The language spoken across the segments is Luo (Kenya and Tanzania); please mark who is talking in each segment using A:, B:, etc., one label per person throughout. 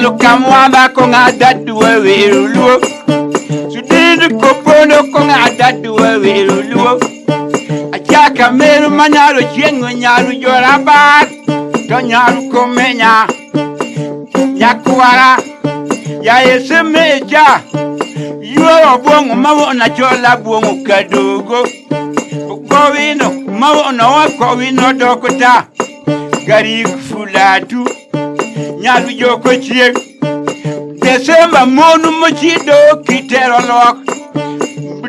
A: nyalo kamwamba ko ngada duwe werulo Sudin kopono ko ngada duwe werulo Achaka meru manyalo chengo nyalu jorabat To nyalu komenya Nyakwara Ya ese meja Yuwa buongo mawo na chola buongo kadogo Kowino mawo na wakowino dokota Gari fulatu Nyalu joko chie Desemba monu mochido kitero lok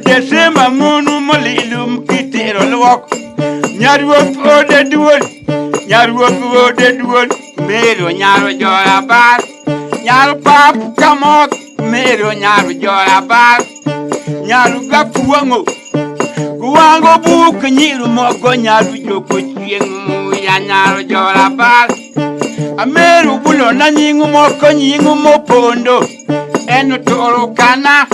A: Desemba monu molilum kitero lok Nyalu ode duol Nyalu ode duol Mero nyalu jora bar Nyalu papu kamok Mero nyalu jora bar Nyalu gapuango Kuwango buku nyiru mogo nyalu joko chie Ya nyalu jora bar Ameru bulo na nyingu moko nyingu mopondo Eno toro kana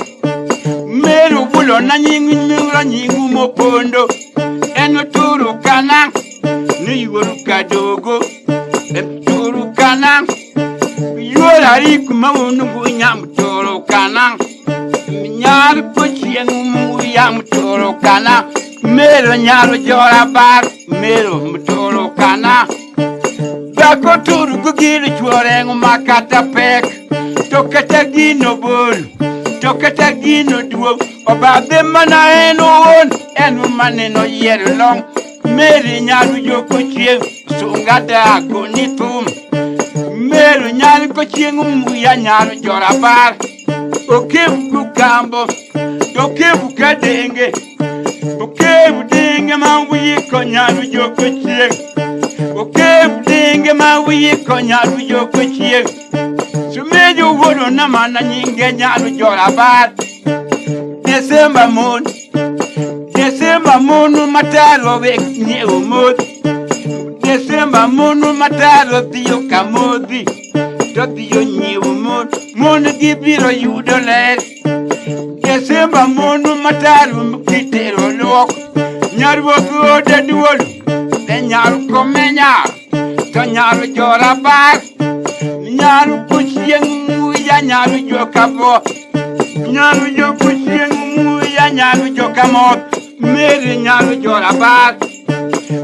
A: Meru bulo na nyingu mopondo Eno toro kana Niyoru kadogo Toro kana Yora riku maunungu nyamu toro kana Nyaru pochi yengu yamu toro kana Meru nyaru jora bar Meru toro kana Bako turu gugiri chuorengu makata pek Tokata gino bol Tokata gino duo Obabe mana eno on Enu maneno yere long Meri nyaru yoko chieng Sungada ako nitum Meru nyaru ko chieng Umuya nyaru jora bar Okebu kukambo Okebu kadenge Okebu denge Mambu yiko nyaru yoko chieng Okebu denge Mambu yiko nyaru yoko chieng Sumeju wodo na mana nyinge nyaru jora bar Desemba monu matalo vek nye umod Desemba monu matalo tiyo kamodi To tiyo nye umod Monu gibiro yudo ler Desemba monu matalo mkitero lok Nyaru ode duol De nyaru komenya To nyaru jora bar Nyaru kuchieng ya nyaru jokabo Nyaru jo kuchieng ya nyaru jokamot Meri nyaru jora bar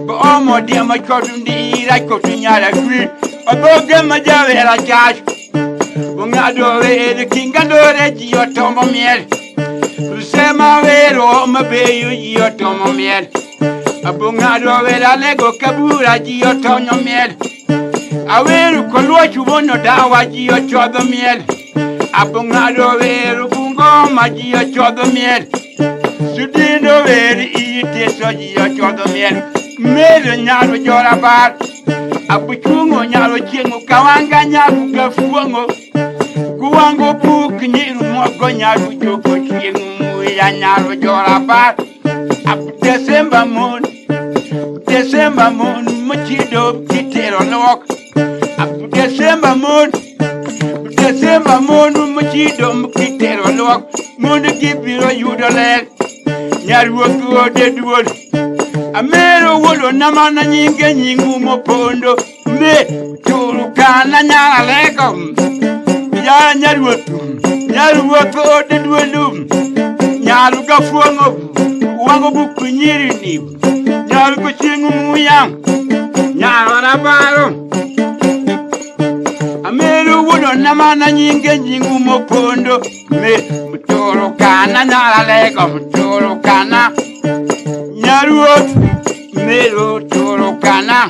A: Bo omo dia ma kodundi ira kotu nyara gwi Oboge majawera cash Bungado were kingandore jiyo tomo miel Usema wero mabeyu jiyo tomo miel Abungado wera lego kabura jiyo tono miel Aweru kolua chubono dawa jiyo chodo miel Abungado wero bungoma jiyo chodo miel Sudino veri ite sojiyo chodo miel Mero nyalo jora bar Abuchungo nyalo chengo Kawanga nyalo gafuango Kuwango buk nyiru mogo nyalo joko chengo Ya nyalo jora bar Abu Desemba mon Mochido kitero lok Abu Desemba mon Mochido kitero lok Mondo kibiro yudo ler Nyaru ode duol Amero wolo namana nyinge nyingu mopondo Me turu kana nyara leko Ya nyaru ode duolum Nyaru gafuango Wango buku nyiri ni Nyaru kuchingu muyang Nyaru nabaro Amero wolo namana nyinge nyingu mopondo Me turu kana nyara leko Turu kana Nyaru Mero toro kana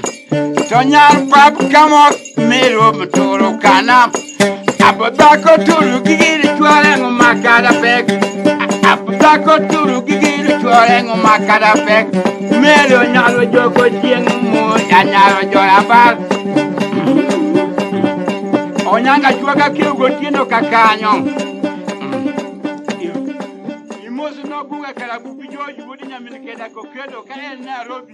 A: Tonyar pap kamok Mero toro kana Abodako turu gigiri chuarengo makada pek Abodako turu gigiri chuarengo makada pek Mero nyalo joko chieng mo Ya nyalo jora bar Onyanga chuaga kiugo tino kakanyo Imosu no buga karabu bijo yubudi nyaminekeda kokedo Kaya Nairobi